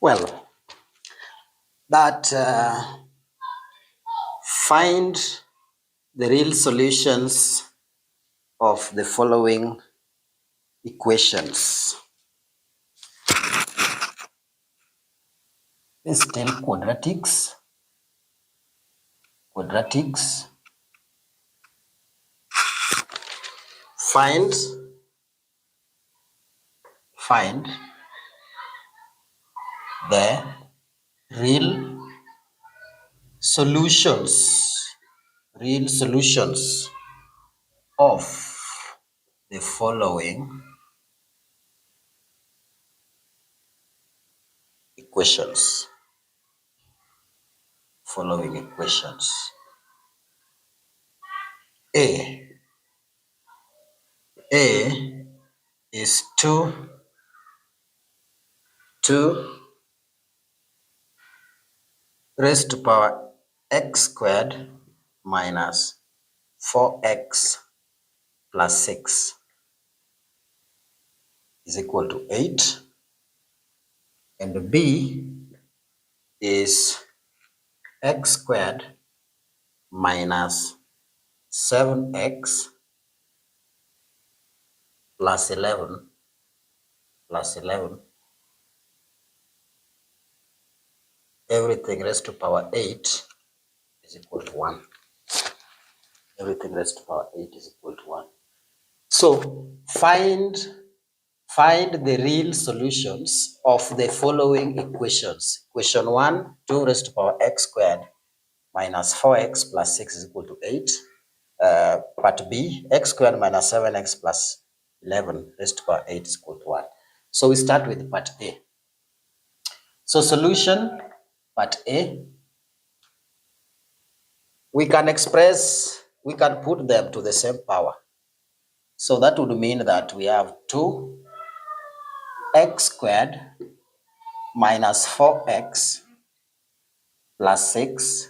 Well, that find the real solutions of the following equations. Let's tell quadratics. Find the real solutions of the following equations. A is 2 raised to power x squared minus 4x plus 6 is equal to 8. And B is x squared minus 7x plus 11 everything raised to power 8 is equal to 1. Everything raised to power 8 is equal to 1. So find the real solutions of the following equations. Equation 1, 2 raised to power x squared minus 4x plus 6 is equal to 8. Part B, x squared minus 7x plus 11 raised to power 8 is equal to 1. So we start with part A. So solution, part A, we can put them to the same power. So that would mean that we have 2x squared minus 4x plus 6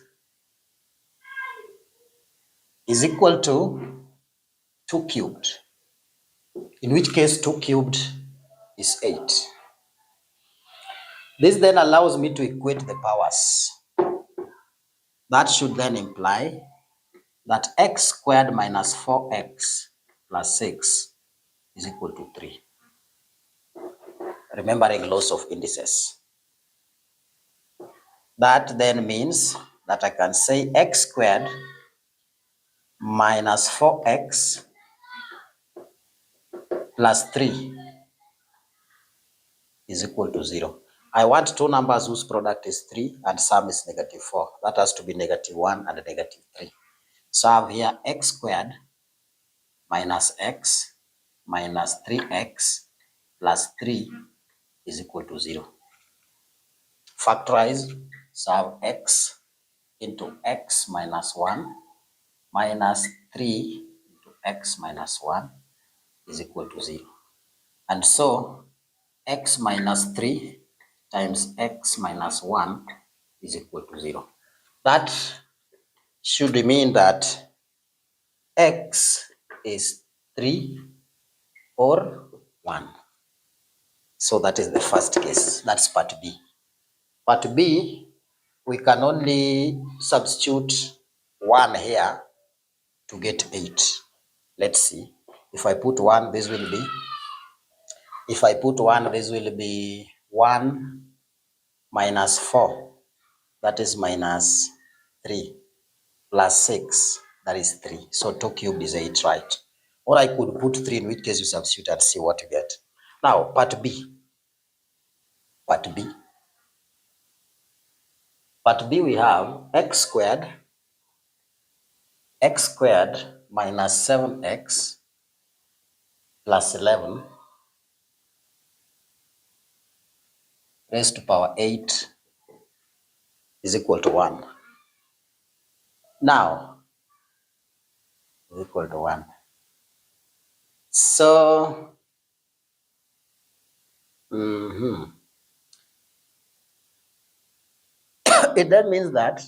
is equal to 2 cubed, in which case 2 cubed is 8. This then allows me to equate the powers. That should then imply that x squared minus 4x plus 6 is equal to 3. Remembering laws of indices. That then means that I can say x squared minus 4x plus 3 is equal to 0. I want two numbers whose product is 3 and sum is -4. That has to be -1 and -3. So I have here x squared minus x minus 3x plus 3 is equal to 0. Factorize, so I have x into x minus 1 minus 3 into x minus 1 is equal to 0. And so x minus 3 times x minus 1 is equal to 0. That should mean that x is 3 or 1. So that is the first case. That's part B. Part B, we can only substitute 1 here to get 8. Let's see. If I put 1, this will be 1 minus 4, that is minus 3, plus 6, that is 3. So 2 cubed is 8, right? Or I could put 3, in which case you substitute and see what you get. Now, part B. Part B, we have x squared minus 7x plus 11 raised to power 8 is equal to 1. Now, is equal to 1. So, it then means that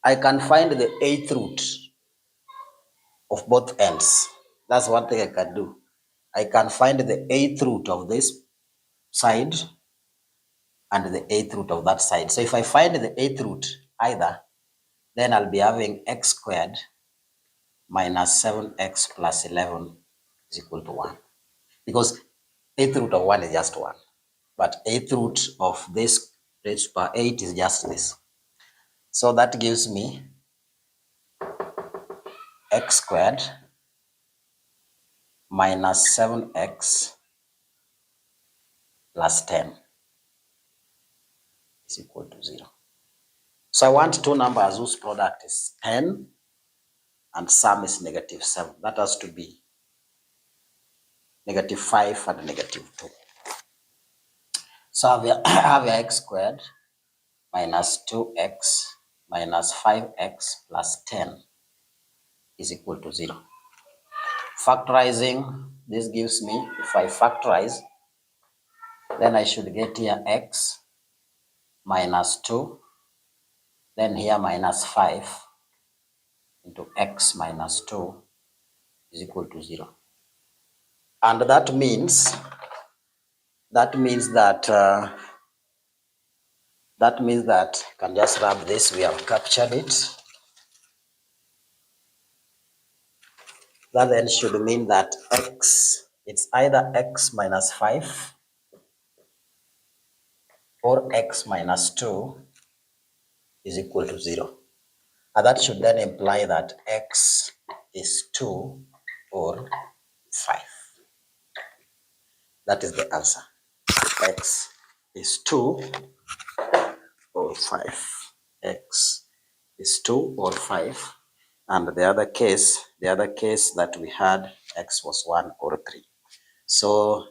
I can find the 8th root of both ends. That's one thing I can do. I can find the 8th root of this side and the eighth root of that side. So if I find the eighth root either, then I'll be having x squared minus 7x plus 11 is equal to 1. Because eighth root of 1 is just 1. But eighth root of this raised to power 8 is just this. So that gives me x squared minus 7x plus 10 is equal to 0. So I want two numbers whose product is 10 and sum is negative 7. That has to be negative 5 and negative 2. So I have x squared minus 2x minus 5x plus 10 is equal to 0. Factorizing, this gives me, if I factorize, then I should get here x minus 2, then here minus 5 into x minus 2 is equal to 0. And that means that I can just rub this, we have captured it. That then should mean that x, it's either x minus 5 or x minus 2 is equal to 0. And that should then imply that x is 2 or 5. That is the answer. X is 2 or 5. X is 2 or 5. And the other case that we had, x was 1 or 3. So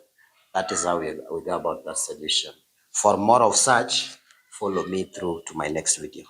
that is how we go about that solution. For more of such, follow me through to my next video.